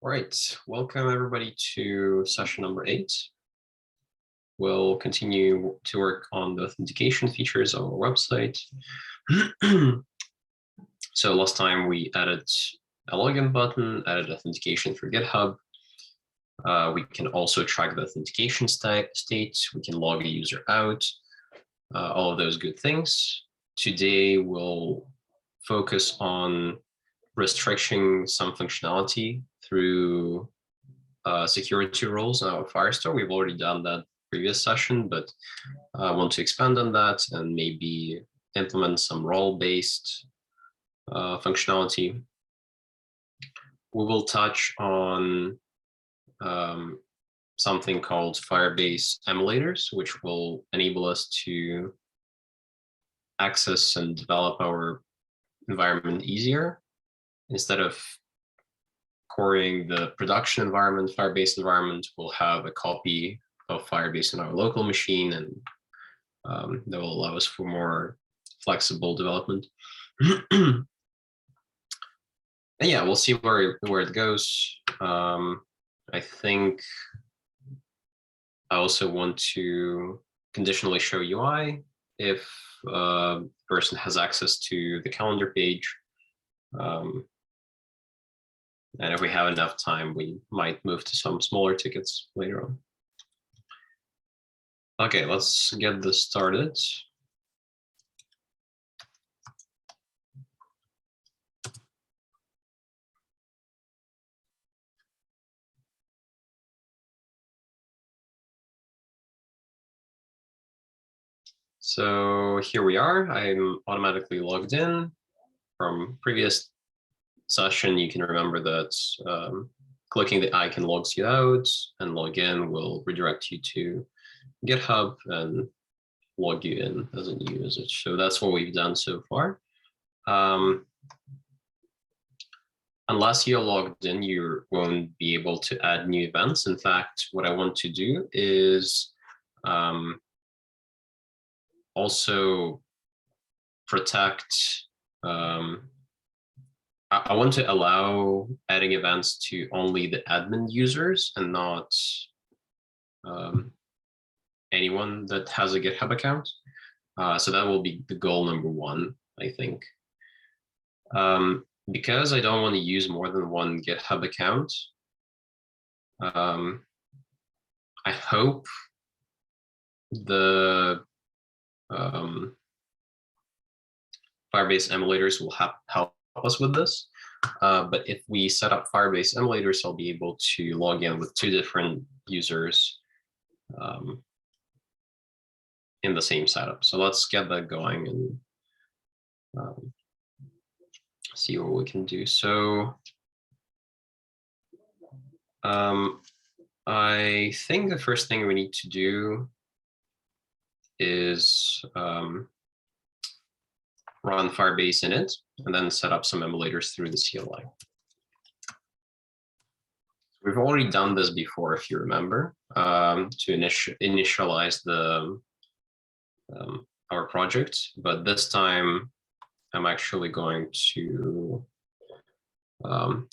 All right, welcome everybody to session number 8. We'll continue to work on the authentication features of our website. So last time we added a login button, added authentication for GitHub. We can also track the authentication state. We can log a user out, all of those good things. Today we'll focus on restricting some functionality through security roles in our Firestore. We've already done that previous session, but I want to expand on that and maybe implement some role-based functionality. We will touch on something called Firebase Emulators, which will enable us to access and develop our environment easier. Instead of querying the production environment, Firebase environment, we'll have a copy of Firebase in our local machine, and that will allow us for more flexible development. And yeah, we'll see where it goes. I think I also want to conditionally show UI if a person has access to the calendar page. And if we have enough time, we might move to some smaller tickets later on. Okay, let's get this started. So here we are. I'm automatically logged in. From previous session, you can remember that clicking the icon logs you out, and log in will redirect you to GitHub and log you in as a new user. So that's what we've done so far. Unless you're logged in, you won't be able to add new events. In fact, what I want to do is also protect. I want to allow adding events to only the admin users and not anyone that has a GitHub account. So that will be the goal number 1, I think. Because I don't want to use more than one GitHub account, I hope the Firebase Emulators will help us with this. But if we set up Firebase Emulators, I'll be able to log in with 2 different users in the same setup. So let's get that going and see what we can do. So I think the first thing we need to do is run Firebase init and then set up some emulators through the CLI. We've already done this before, if you remember, to initialize the our project, but this time I'm actually going to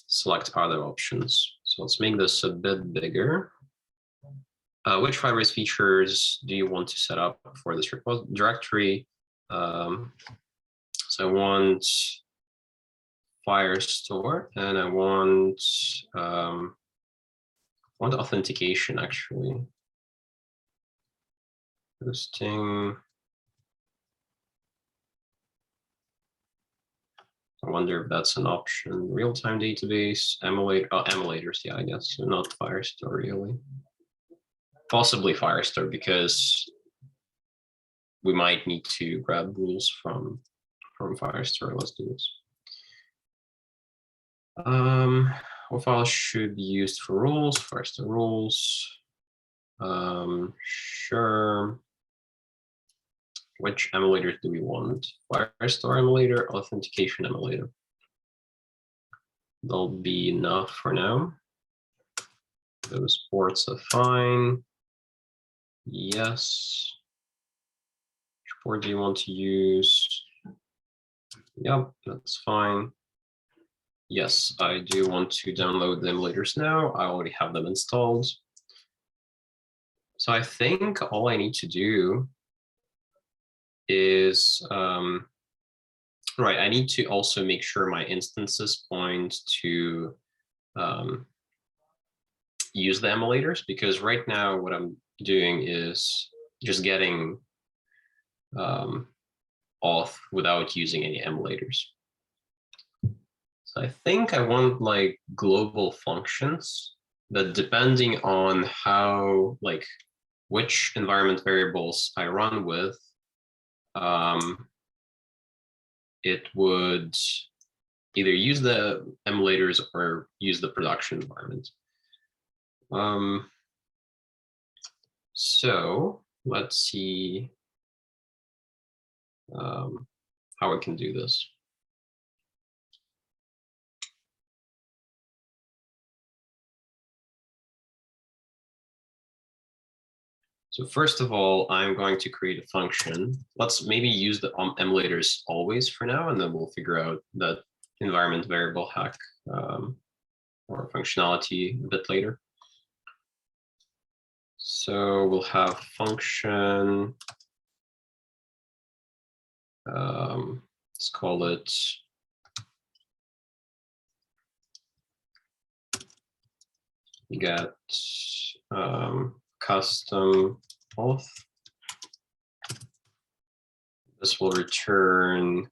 select other options. So let's make this a bit bigger. Which Firebase features do you want to set up for this directory? So I want Firestore, and I want authentication, actually. Hosting. I wonder if that's an option. Real-time database, emulators, yeah, I guess. So not Firestore, really. Possibly Firestore, because we might need to grab rules from Firestore. Let's do this. What files should be used for rules? Firestore rules. Sure. Which emulators do we want? Firestore emulator, authentication emulator. They'll be enough for now. Those ports are fine. Yes. Which port do you want to use? Yep, that's fine. Yes, I do want to download the emulators now. I already have them installed. So I think all I need to do is, right, I need to also make sure my instances point to use the emulators, because right now what I'm doing is just getting auth without using any emulators. So I think I want like global functions that, depending on how, like, which environment variables I run with, it would either use the emulators or use the production environment. So let's see how we can do this. So first of all, I'm going to create a function. Let's maybe use the emulators always for now, and then we'll figure out that environment variable hack or functionality a bit later. So we'll have function. Let's call it get custom auth. This will return.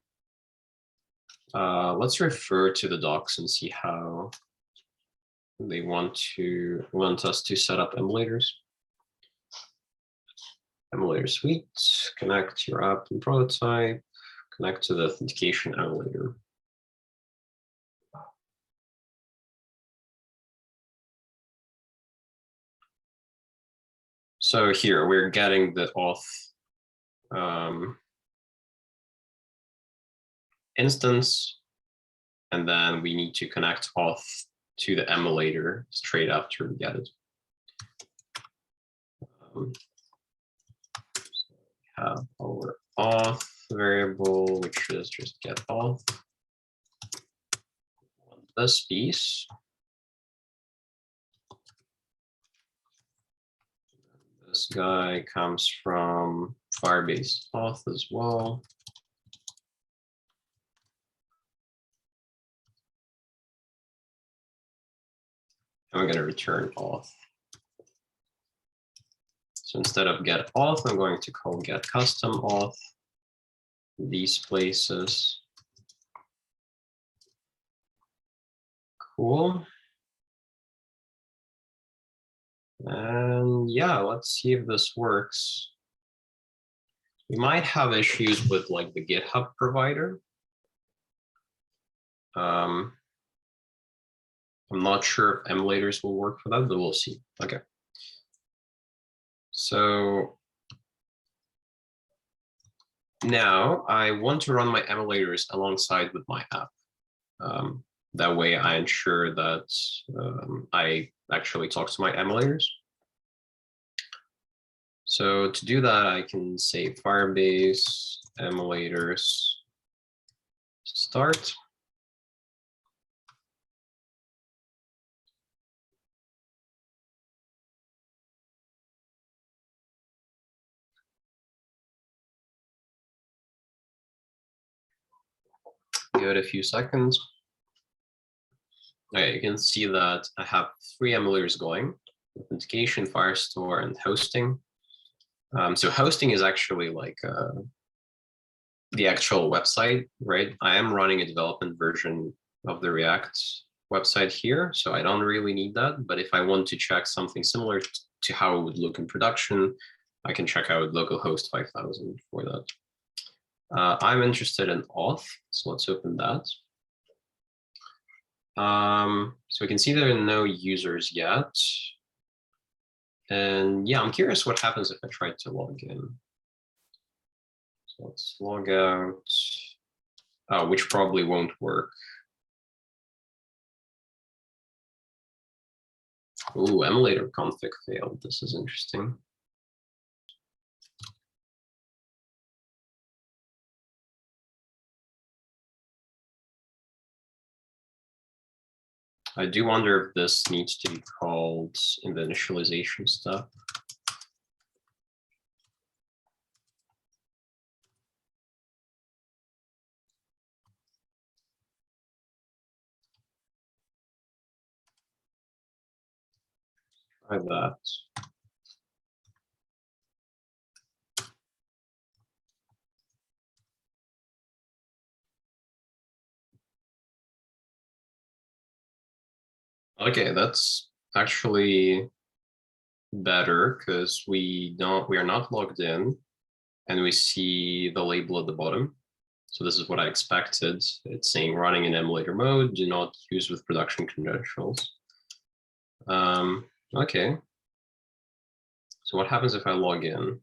Let's refer to the docs and see how they want us to set up emulators. Emulator suite, connect your app and prototype, connect to the authentication emulator. So here we're getting the auth instance, and then we need to connect auth to the emulator straight after we get it. So we have our auth variable, which is just get auth. This piece. This guy comes from Firebase Auth as well. And we're going to return auth. So instead of get auth, I'm going to call get custom auth. These places. Cool. And yeah, let's see if this works. We might have issues with like the GitHub provider. I'm not sure if emulators will work for that, but we'll see. Okay. So now I want to run my emulators alongside with my app. That way I ensure that I actually talk to my emulators. So to do that, I can say Firebase Emulators start. Give it a few seconds. Okay, you can see that I have 3 emulators going: Authentication, Firestore, and hosting. So hosting is actually like the actual website, right? I am running a development version of the React website here, so I don't really need that. But if I want to check something similar to how it would look in production, I can check out localhost 5000 for that. I'm interested in auth, so let's open that. So we can see there are no users yet. And yeah, I'm curious what happens if I try to log in. So let's log out, which probably won't work. Ooh, emulator config failed. This is interesting. I do wonder if this needs to be called in the initialization step. Try that. Okay, that's actually better because we are not logged in and we see the label at the bottom. So this is what I expected. It's saying running in emulator mode, do not use with production credentials. Okay. So what happens if I log in?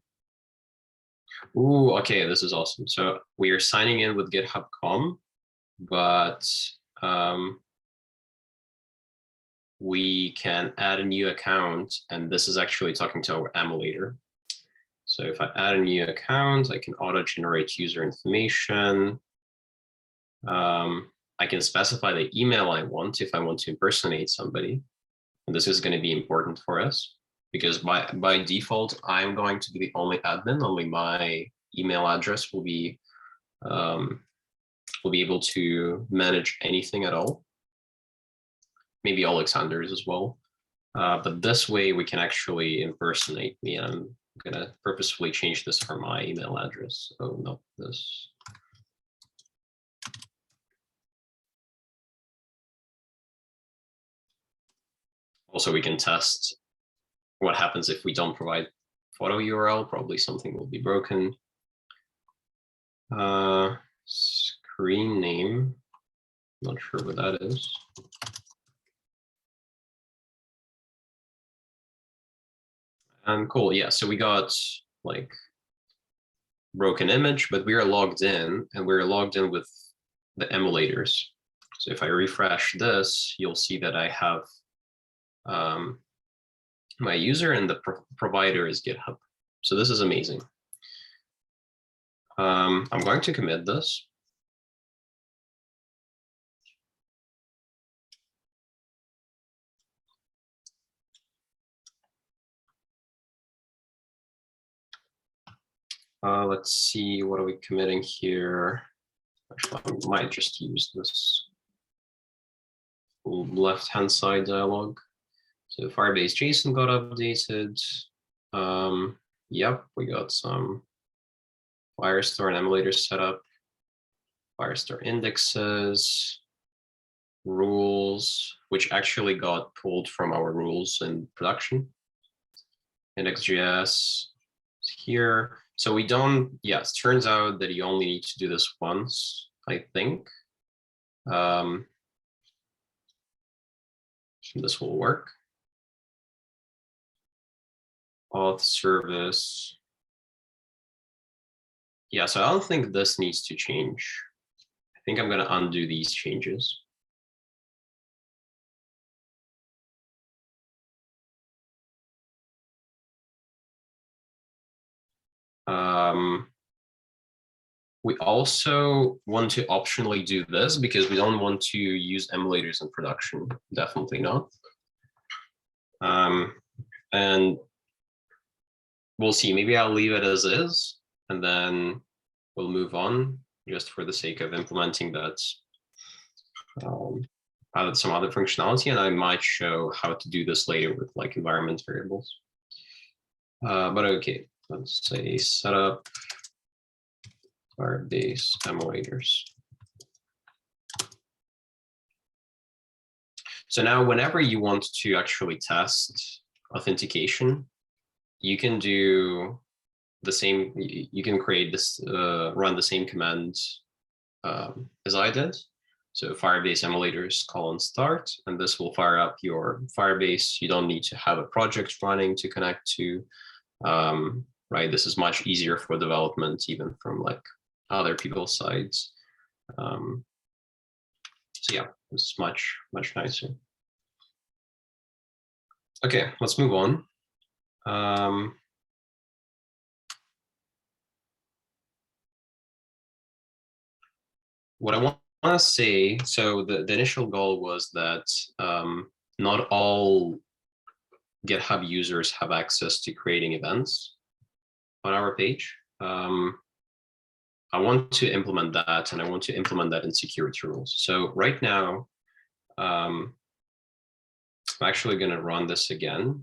Ooh, okay, this is awesome. So we are signing in with GitHub.com, but we can add a new account, and this is actually talking to our emulator. So if I add a new account, I can auto-generate user information. I can specify the email I want if I want to impersonate somebody. And this is going to be important for us because by default, I'm going to be the only admin. Only my email address will be able to manage anything at all. Maybe Alexander's as well. But this way we can actually impersonate me. And I'm gonna purposefully change this for my email address. Oh, no, this. Also, we can test what happens if we don't provide photo URL. Probably something will be broken. Screen name, not sure what that is. And cool, yeah, so we got like broken image, but we are logged in and we're logged in with the emulators. So if I refresh this, you'll see that I have my user and the provider is GitHub. So this is amazing. I'm going to commit this. Let's see, what are we committing here? Actually, I might just use this left-hand side dialog. So Firebase JSON got updated. Yep, we got some Firestore and Emulator set up. Firestore indexes, rules, which actually got pulled from our rules in production. Index.js here. So we don't, yes, turns out that you only need to do this once, I think. This will work. Auth service. Yeah, so I don't think this needs to change. I think I'm going to undo these changes. We also want to optionally do this because we don't want to use emulators in production. Definitely not. And we'll see. Maybe I'll leave it as is, and then we'll move on just for the sake of implementing that some other functionality. And I might show how to do this later with like environment variables. But okay, let's say setup Firebase Emulators. So now whenever you want to actually test authentication, you can do the same, you can create this, run the same command as I did. So Firebase Emulators :start, and this will fire up your Firebase. You don't need to have a project running to connect to, right? This is much easier for development, even from like other people's sides. So yeah, this is much nicer. Okay, let's move on. What I want want to say, so the initial goal was that not all GitHub users have access to creating events on our page. I want to implement that, and I want to implement that in security rules. So right now, I'm actually going to run this again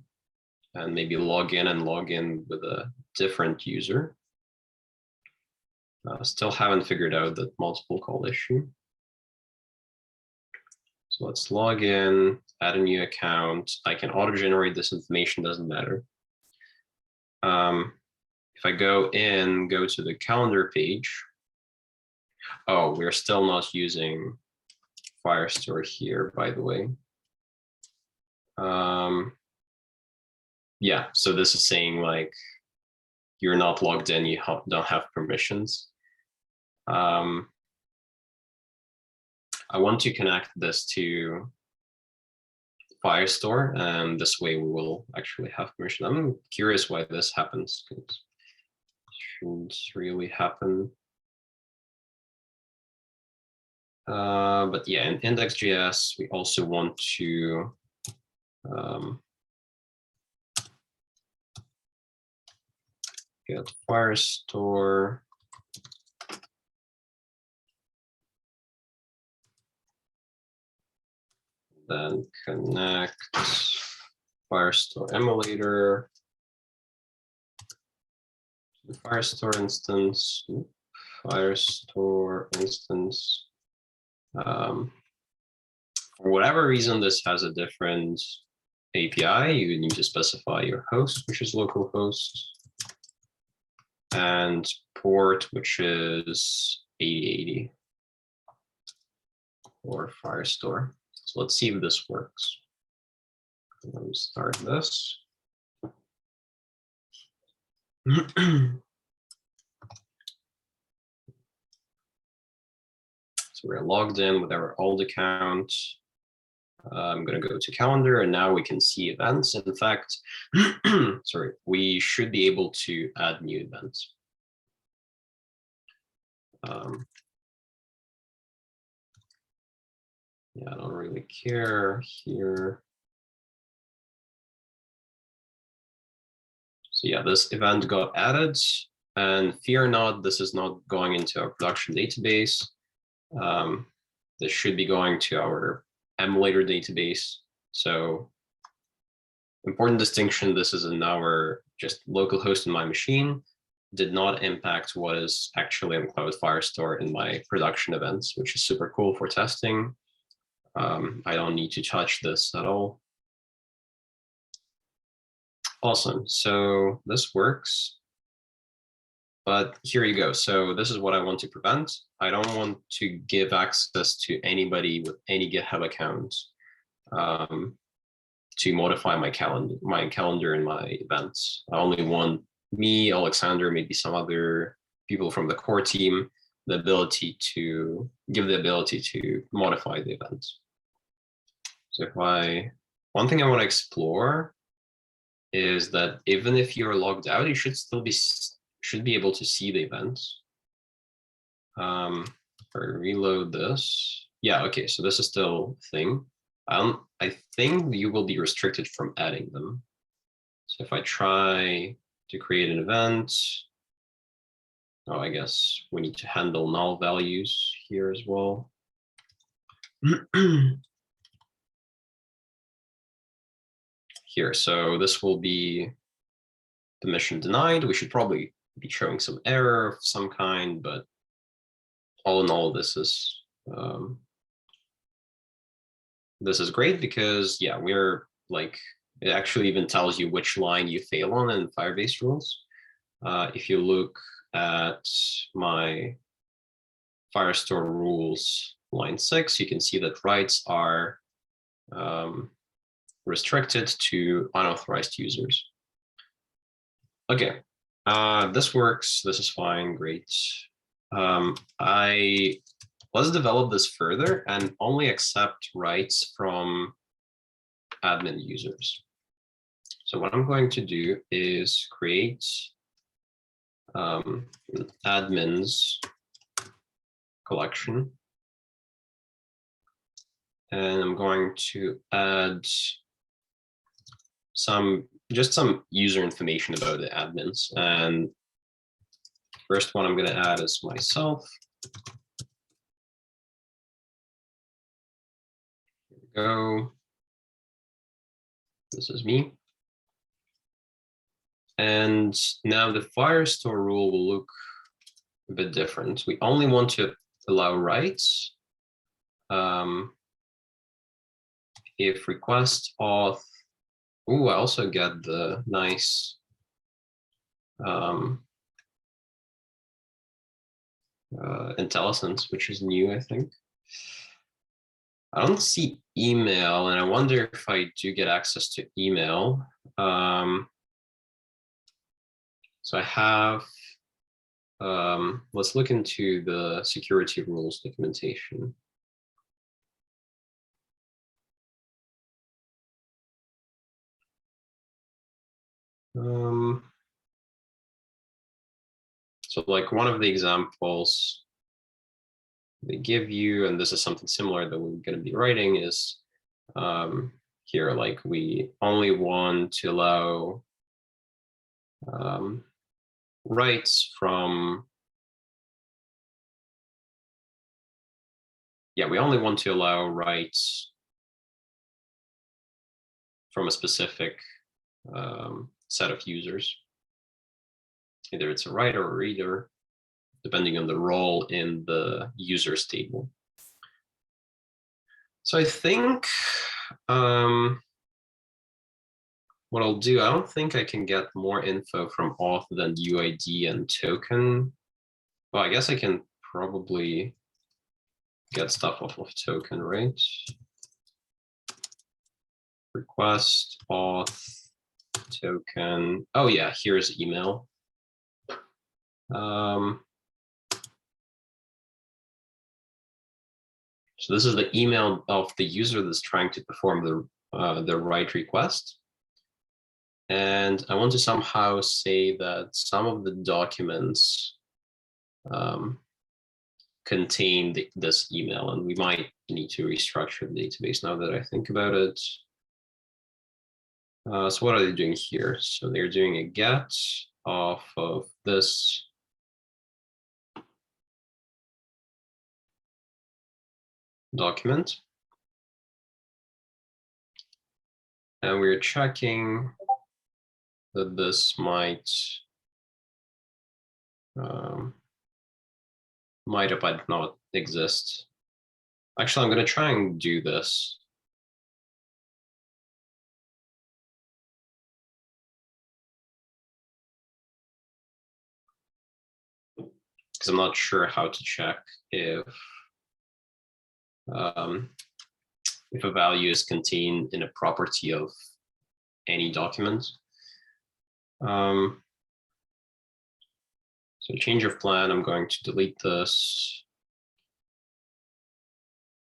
and maybe log in with a different user. Still haven't figured out that multiple call issue. So let's log in, add a new account. I can auto-generate this information, doesn't matter. If I go to the calendar page, oh, we're still not using Firestore here, by the way. Yeah, so this is saying like, you're not logged in, you don't have permissions. I want to connect this to Firestore, and this way we will actually have permission. I'm curious why this happens, because it shouldn't really happen. But yeah, in index.js, we also want to get Firestore. Then connect Firestore Emulator to the Firestore instance. Firestore instance. For whatever reason, this has a different API. You need to specify your host, which is localhost, and port, which is 8080 for Firestore. So let's see if this works. Let me start this. So we're logged in with our old account. I'm going to go to calendar, and now we can see events. In fact, sorry, we should be able to add new events. Yeah, I don't really care here. So yeah, this event got added, and fear not, this is not going into our production database. This should be going to our emulator database. So important distinction, this is in our just local host in my machine, did not impact what is actually in Cloud Firestore in my production events, which is super cool for testing. I don't need to touch this at all. Awesome, so this works. But here you go. So this is what I want to prevent. I don't want to give access to anybody with any GitHub account to modify my calendar and my events. I only want me, Alexander, maybe some other people from the core team, the ability to modify the events. So one thing I want to explore is that even if you're logged out, you should still be able to see the events. If I reload this, yeah, okay, so this is still a thing. I think you will be restricted from adding them. So if I try to create an event, oh, I guess we need to handle null values here as well. Here, so this will be permission denied. We should probably be showing some error of some kind, but all in all, this is great because, yeah, we're like, it actually even tells you which line you fail on in Firebase rules. If you look at my Firestore rules line 6, you can see that writes are restricted to unauthorized users. Okay, this works. This is fine. Great. Let's develop this further and only accept writes from admin users. So what I'm going to do is create an admins collection. And I'm going to add just some user information about the admins. And first one I'm going to add is myself. Here we go. This is me. And now the Firestore rule will look a bit different. We only want to allow writes if request auth. Oh, I also get the nice IntelliSense, which is new, I think. I don't see email, and I wonder if I do get access to email. So I have, let's look into the security rules documentation. So like one of the examples they give you, and this is something similar that we're going to be writing, is here, like we only want to allow writes from, we only want to allow writes from a specific set of users. Either it's a writer or reader, depending on the role in the users table. So I think what I'll do, I don't think I can get more info from auth than UID and token. Well, I guess I can probably get stuff off of token, right? Request, auth, token. Oh yeah, here's email. So this is the email of the user that's trying to perform the write request. And I want to somehow say that some of the documents contain this email, and we might need to restructure the database now that I think about it. So what are they doing here? So they're doing a get off of this document. And we're checking that this might or might not exist. Actually, I'm going to try and do this. Because I'm not sure how to check if a value is contained in a property of any document. So change of plan, I'm going to delete this.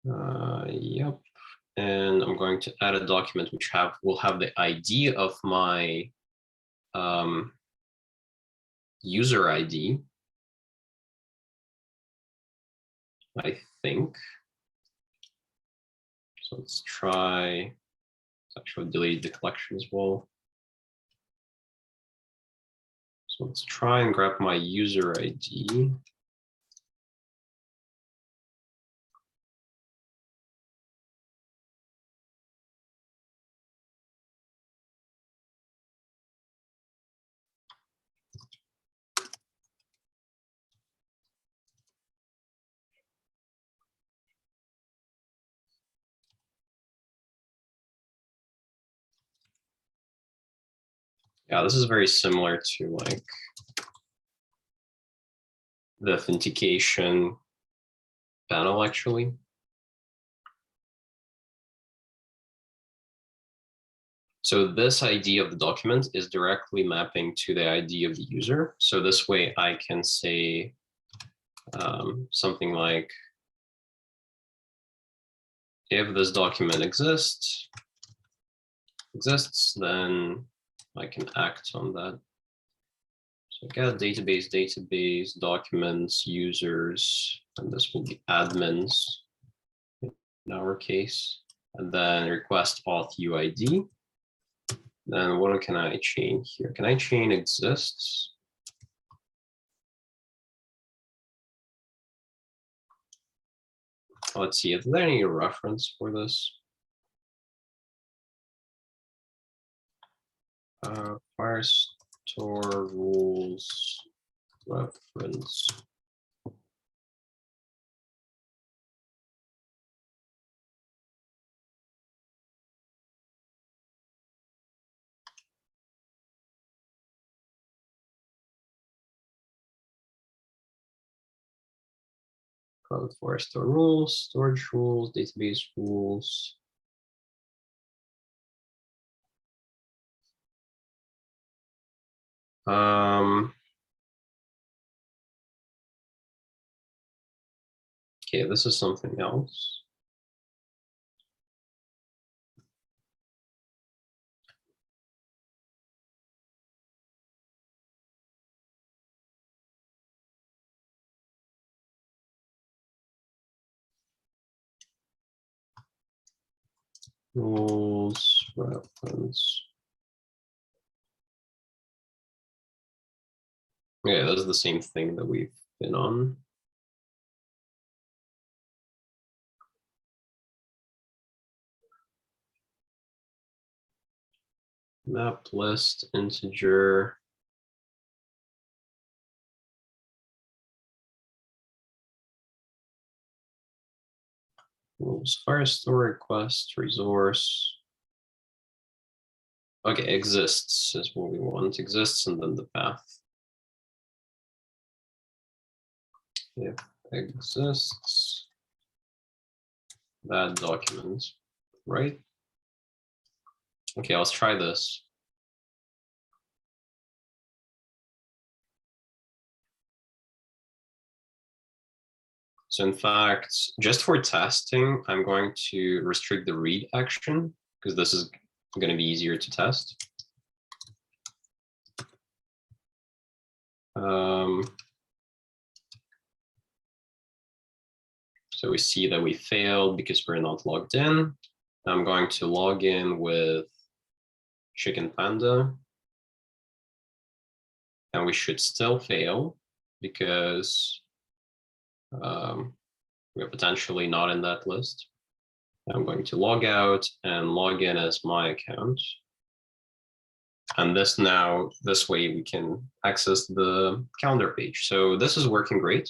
Yep. And I'm going to add a document which will have the ID of my user ID, I think. So let's try, let's actually delete the collection as well. So let's try and grab my user ID. Yeah, this is very similar to like the authentication panel, actually. So this ID of the document is directly mapping to the ID of the user. So this way I can say something like, if this document exists, then I can act on that. So get database, documents, users, and this will be admins. in our case, and then request auth UID. Then what can I chain here? Can I chain exists? Let's see, is there any reference for this? Firestore rules reference. Firestore rules, storage rules, database rules. Okay, this is something else. Rules reference. Yeah, that's the same thing that we've been on. Map list integer. Rules Firestore request resource. Okay, exists is what we want. Exists and then the path. If exists that document, right? Okay, let's try this. So in fact, just for testing, I'm going to restrict the read action because this is going to be easier to test. So we see that we failed because we're not logged in. I'm going to log in with Chicken Panda. And we should still fail because we're potentially not in that list. I'm going to log out and log in as my account. And this way we can access the calendar page. So this is working great.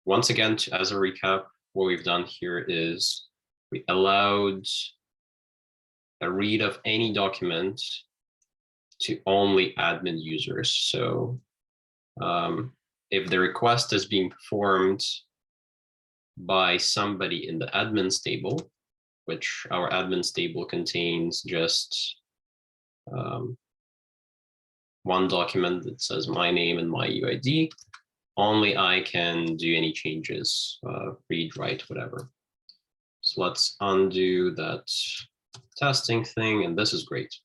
Once again, as a recap, what we've done here is we allowed a read of any document to only admin users. So if the request is being performed by somebody in the admins table, which our admins table contains just one document that says my name and my UID, only I can do any changes, read, write, whatever. So let's undo that testing thing, and this is great.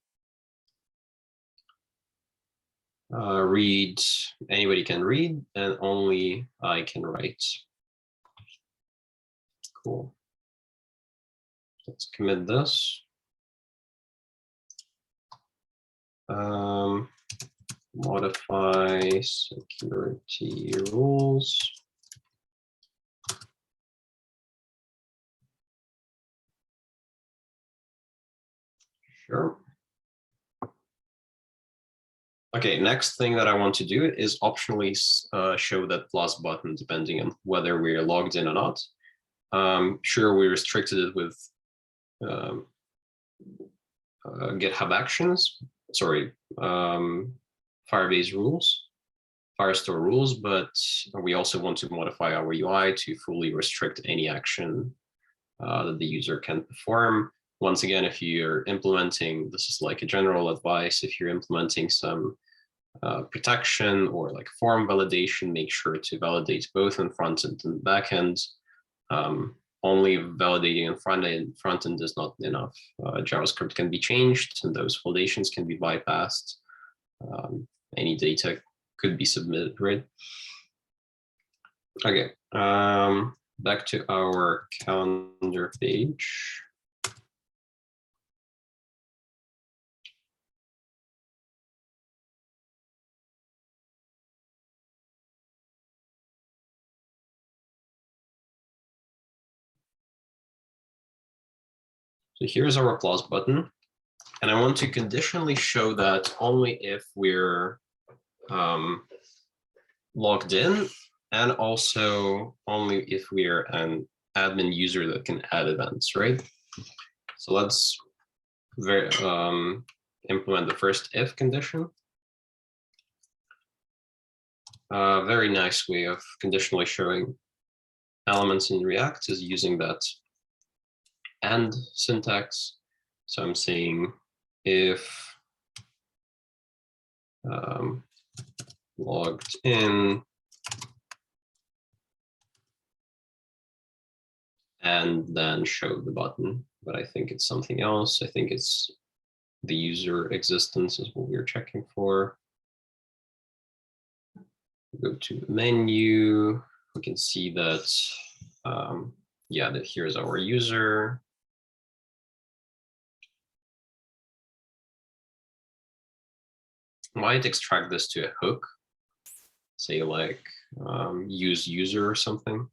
Read, anybody can read, and only I can write. Cool. Let's commit this. Modify security rules. Sure. Okay, next thing that I want to do is optionally show that plus button depending on whether we're logged in or not. Sure, we restricted it with GitHub Actions, sorry, Firebase rules, Firestore rules, but we also want to modify our UI to fully restrict any action that the user can perform. Once again, if you're implementing, this is like a general advice, if you're implementing some protection or like form validation, make sure to validate both in front end and back end. Only validating in front end is not enough. JavaScript can be changed and those validations can be bypassed. Any data could be submitted, right? Okay. back to our calendar page. So here's our plus button. And I want to conditionally show that only if we're logged in, and also only if we're an admin user that can add events, right? So let's implement the first if condition. Very nice way of conditionally showing elements in React is using that and syntax. So I'm saying if logged in and then show the button, but I think it's something else. I think it's the user existence is what we're checking for. Go to the menu. We can see that, yeah, that here's our user. Might extract this to a hook, say like use user or something.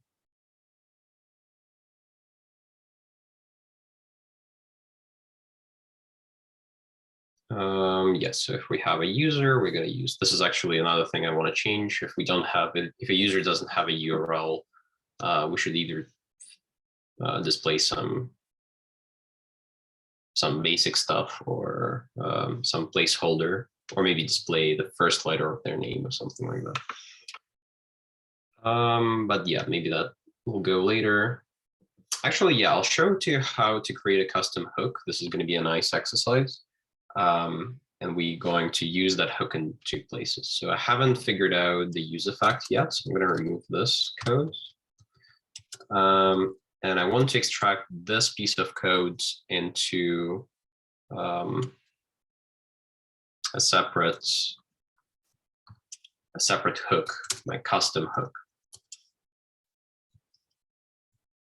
Yes, so if we have a user, we're going to use, this is actually another thing I want to change. If we don't have it, if a user doesn't have a URL, we should either display some basic stuff or some placeholder, or maybe display the first letter of their name or something like that. But yeah, maybe that will go later. Actually, yeah, I'll show to you how to create a custom hook. This is going to be a nice exercise. And we're going to use that hook in two places. So I haven't figured out the use effect yet. So I'm going to remove this code. And I want to extract this piece of code into a separate hook, my custom hook.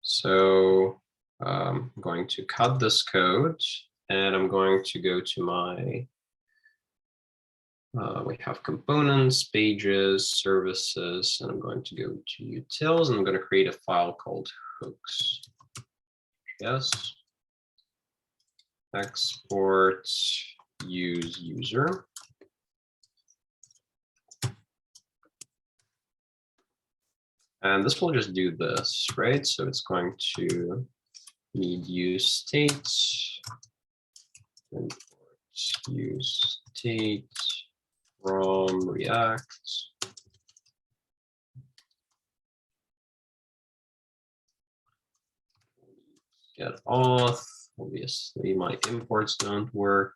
So I'm going to cut this code, and I'm going to go to my, we have components, pages, services, and I'm going to go to utils, and I'm going to create a file called hooks. Yes. Export use user. And this will just do this, right? So it's going to need use state, import use state from React. Get auth. Obviously, my imports don't work.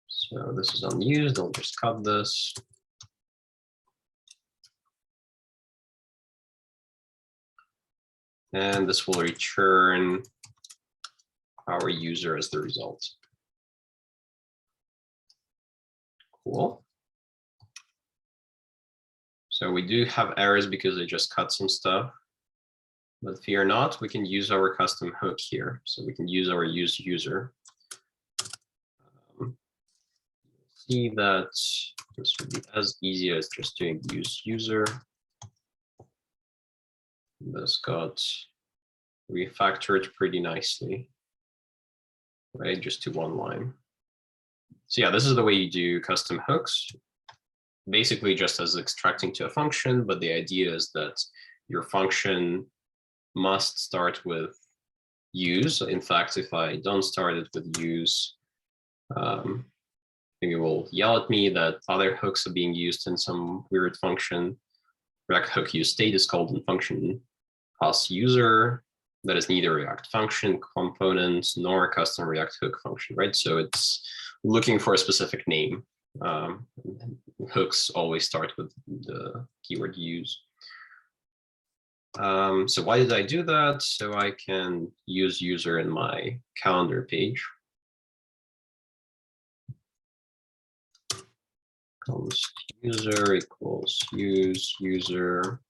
So this is unused. I'll just cut this. And this will return our user as the result. Cool. So we do have errors because I just cut some stuff. But fear not, we can use our custom hook here. So we can use our use user. See that this would be as easy as just doing use user. This got refactored pretty nicely, right? Just to one line. So yeah, this is the way you do custom hooks. Basically just as extracting to a function, but the idea is that your function must start with use. In fact, if I don't start it with use, maybe it will yell at me that other hooks are being used in some weird function. React hook use state is called in function pass user. That is neither React function component nor a custom React hook function, right? So it's looking for a specific name. Hooks always start with the keyword use. So why did I do that? So I can use user in my calendar page. Const user equals use user.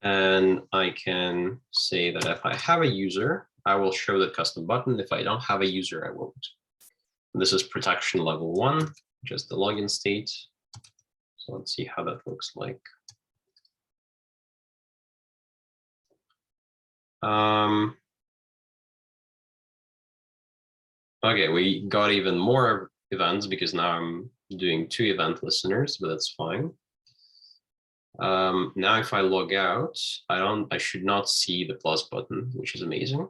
And I can say that if I have a user, I will show the custom button. If I don't have a user, I won't. And this is protection level 1, just the login state. So let's see how that looks like. Okay, we got even more events because now I'm doing 2 event listeners, but that's fine. Now if I log out, I should not see the plus button, which is amazing,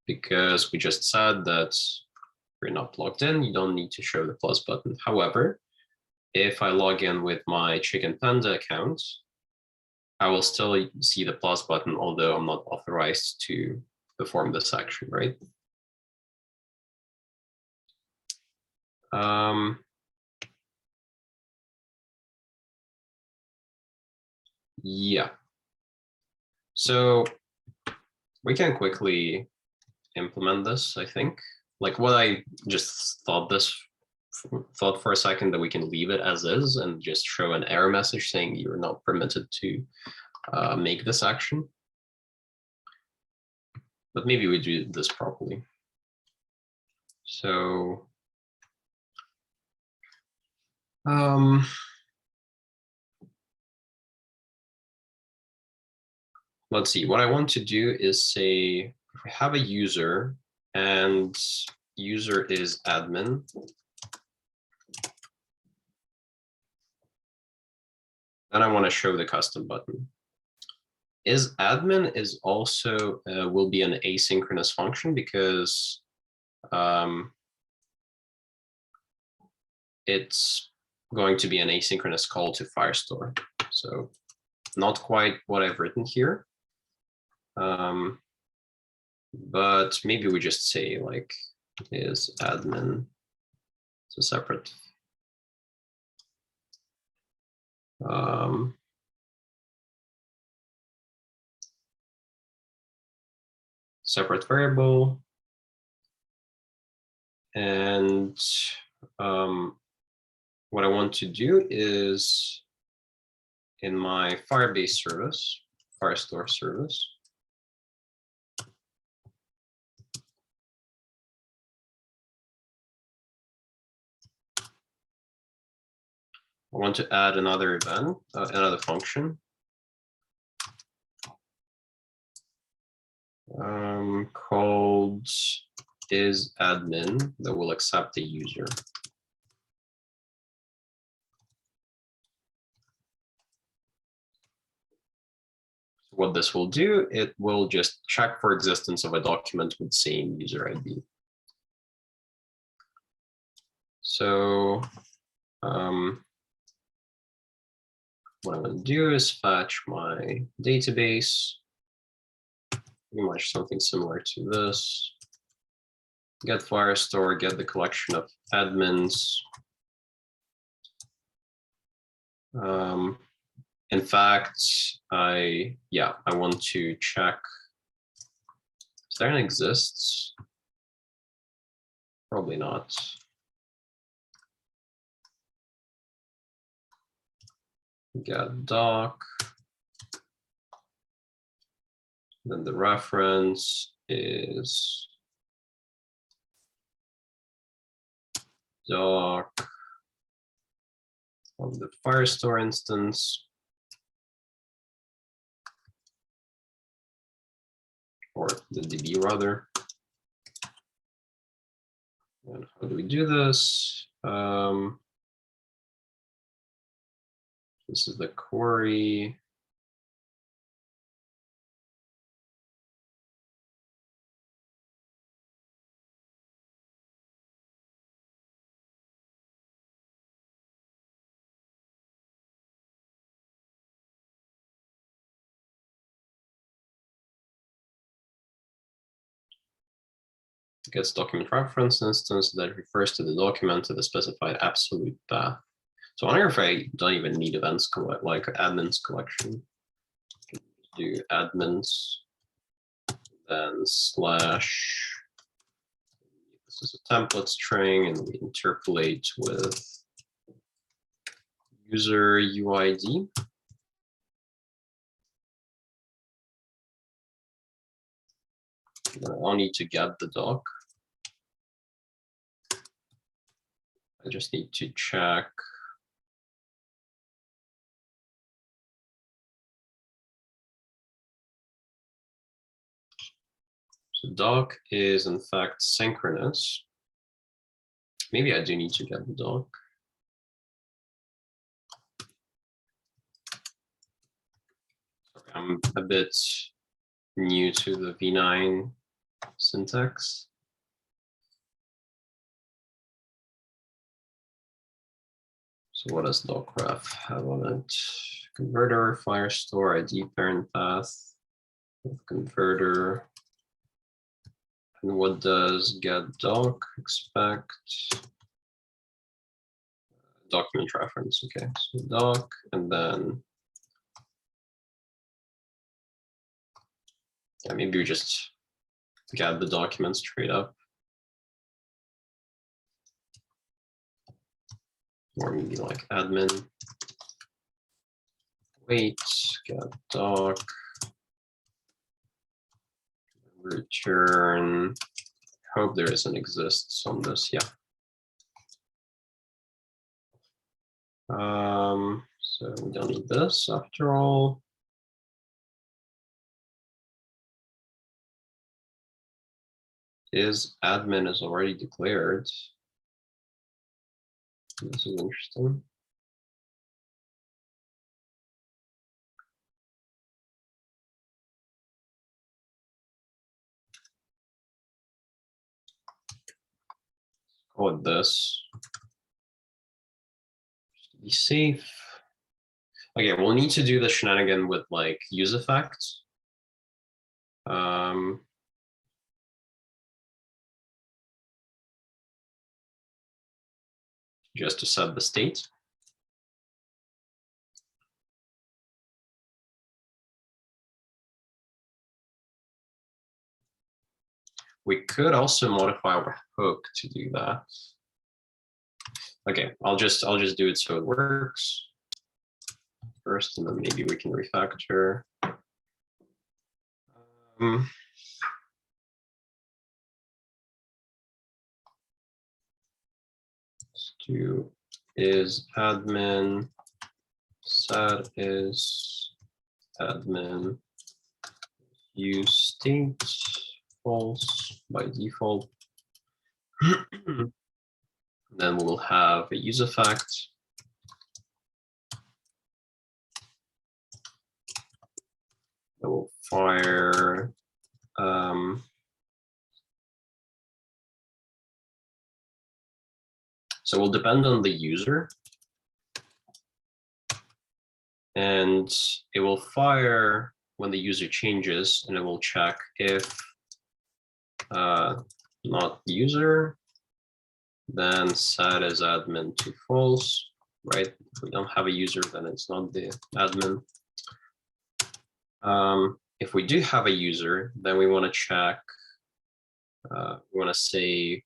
because we just said that you're not logged in, you don't need to show the plus button. However, if I log in with my Chicken Panda account, I will still see the plus button, although I'm not authorized to perform this action, right? Yeah. So we can quickly implement this, I think. Like what I just thought for a second that we can leave it as is and just show an error message saying you're not permitted to make this action. But maybe we do this properly. So let's see, what I want to do is say, if we have a user and user is admin, then I want to show the custom button. Is admin is also will be an asynchronous function because it's going to be an asynchronous call to Firestore. So not quite what I've written here. But maybe we just say like is admin, it's a separate separate variable. And what I want to do is in my Firebase service, Firestore service, I want to add another event, another function called is admin that will accept the user. What this will do, it will just check for existence of a document with same user ID. So what I'm going to do is fetch my database, pretty much something similar to this. Get Firestore, get the collection of admins. In fact, I want to check if there exists. Probably not. Get doc. Then the reference is doc of the Firestore instance, or the DB rather. And how do we do this? This is the query. Gets document reference instance that refers to the document to the specified absolute path. So I wonder if I don't even need events like admins collection. I can do admins, then slash. This is a template string, and we interpolate with user UID. I'll need to get the doc. I just need to check. So doc is in fact synchronous. Maybe I do need to get the doc. I'm a bit new to the V9 syntax. So what does docref have on it? Converter, Firestore, ID parent path, with converter. And what does get doc expect? Document reference, okay. So doc, and then yeah, maybe we just get the document straight up. Or maybe like admin. Wait, get doc. Return. Hope there is an exists on this, yeah. So we don't need this after all. Is admin is already declared. This is interesting. Call it this. Just to be safe. Okay, we'll need to do the shenanigan with like use effects. Just to set the state. We could also modify our hook to do that. Okay, I'll just do it so it works first, and then maybe we can refactor. Let's do is admin, set is admin, use state false by default. Then we'll have a use effect. That will fire so it will depend on the user. And it will fire when the user changes, and it will check if not user, then set as admin to false, right? If we don't have a user, then it's not the admin. If we do have a user, then we want to check, we want to say,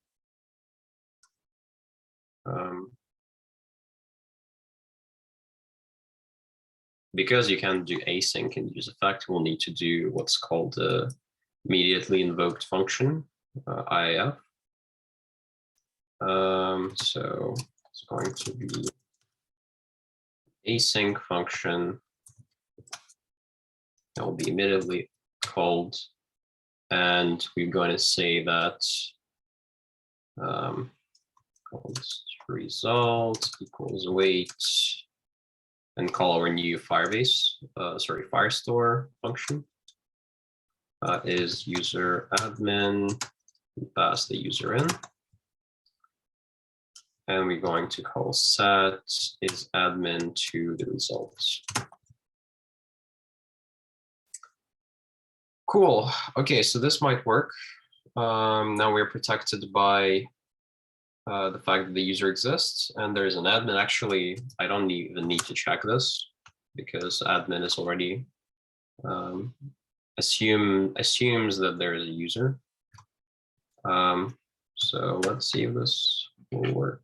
because you can't do async in use effect, we'll need to do what's called the immediately invoked function, IAF. So it's going to be async function that will be immediately called, and we're going to say that result equals wait, and call our new Firestore function. Is user admin, pass the user in. And we're going to call set is admin to the results. Cool. Okay, so this might work. Now we're protected by the fact that the user exists and there's an admin. Actually, I don't even need to check this because admin is already assumes that there is a user. So let's see if this will work.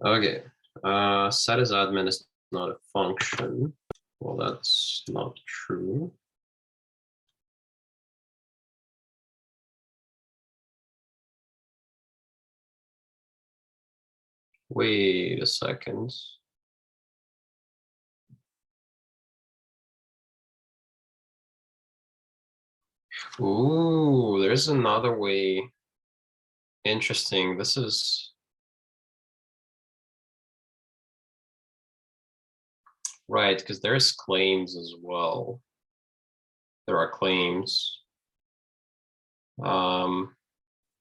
Okay, set as admin is not a function. Well, that's not true. Wait a second. Ooh, there's another way. Interesting. This is right, because there's claims as well. There are claims.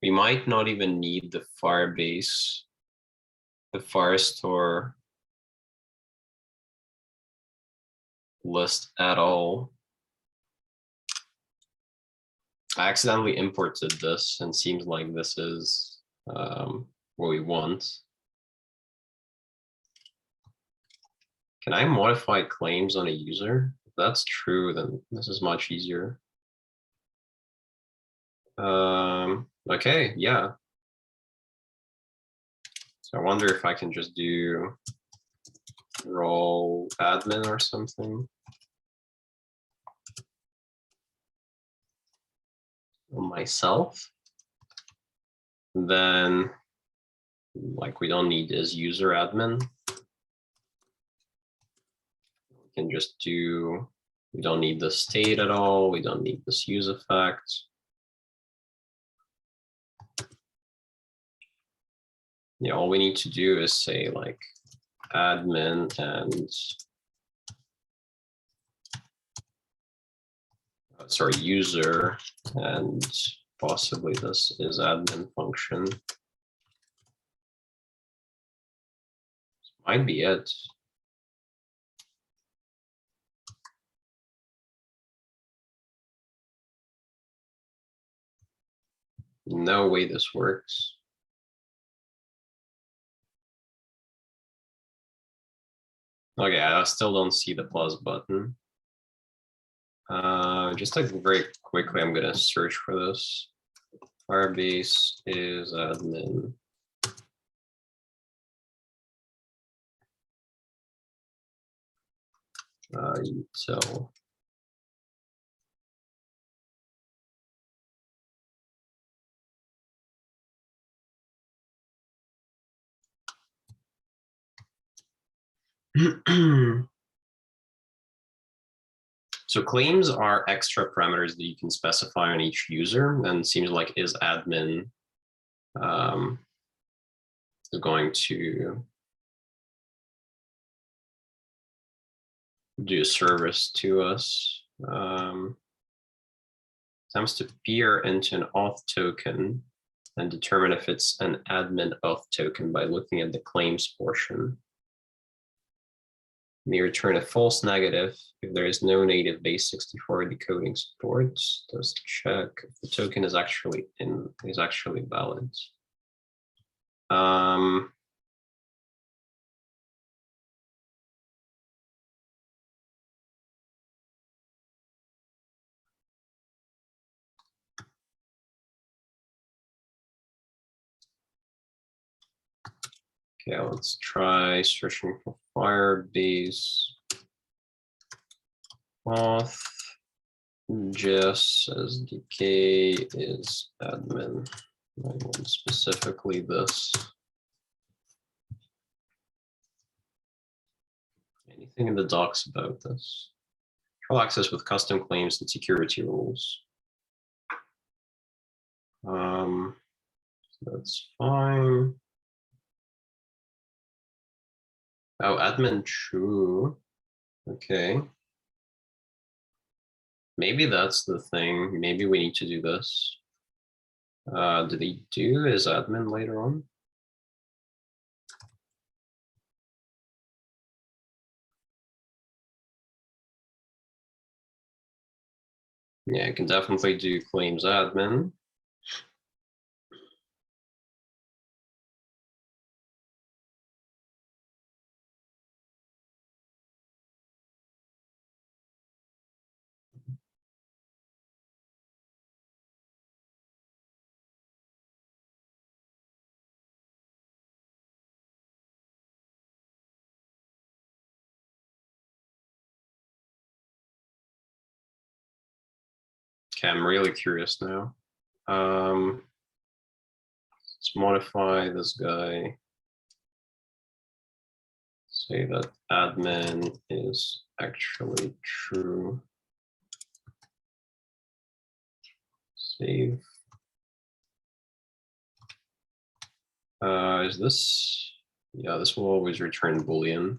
We might not even need the Firebase, the Firestore list at all. I accidentally imported this and seems like this is what we want. Can I modify claims on a user? If that's true, then this is much easier. Okay, yeah. So I wonder if I can just do role admin or something on myself. And then like we don't need this user admin. We can just do, we don't need the state at all. We don't need this use effect. Yeah, all we need to do is say like admin and sorry, user, and possibly this is admin function. This might be it. No way this works. Okay, I still don't see the plus button. Just like very quickly, I'm gonna search for this. Firebase is admin. Util. So claims are extra parameters that you can specify on each user, and it seems like is admin is going to do a service to us. Attempts to peer into an auth token and determine if it's an admin auth token by looking at the claims portion. May return a false negative if there is no native base64 decoding support. Does check if the token is actually valid. Okay, let's try searching for Firebase Auth. Just as DK is admin. I want specifically this. Anything in the docs about this? Control access with custom claims and security rules. That's fine. Oh, admin true. Okay. Maybe that's the thing. Maybe we need to do this. Do they do is admin later on? Yeah, I can definitely do claims admin. Okay, I'm really curious now. Let's modify this guy. say that admin is actually true. Save. Is this? Yeah, this will always return Boolean.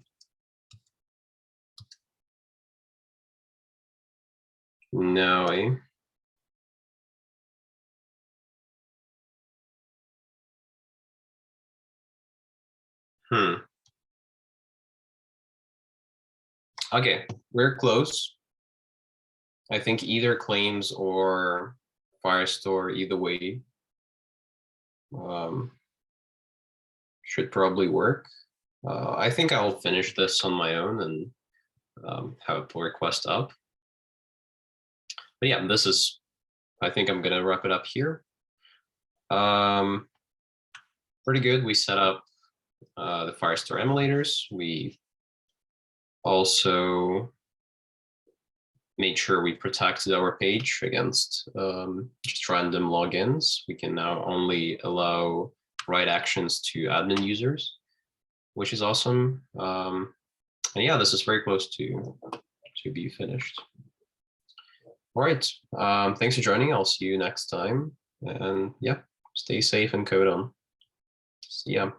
No, eh? Okay, we're close. I think either claims or Firestore, either way, should probably work. I think I'll finish this on my own and have a pull request up. But yeah, this is, I think I'm gonna wrap it up here. Pretty good. We set up the Firestore emulators. We also made sure we protected our page against just random logins. We can now only allow write actions to admin users, which is awesome. And yeah, this is very close to be finished. All right, thanks for joining. I'll see you next time. And yeah, stay safe and code on. See ya.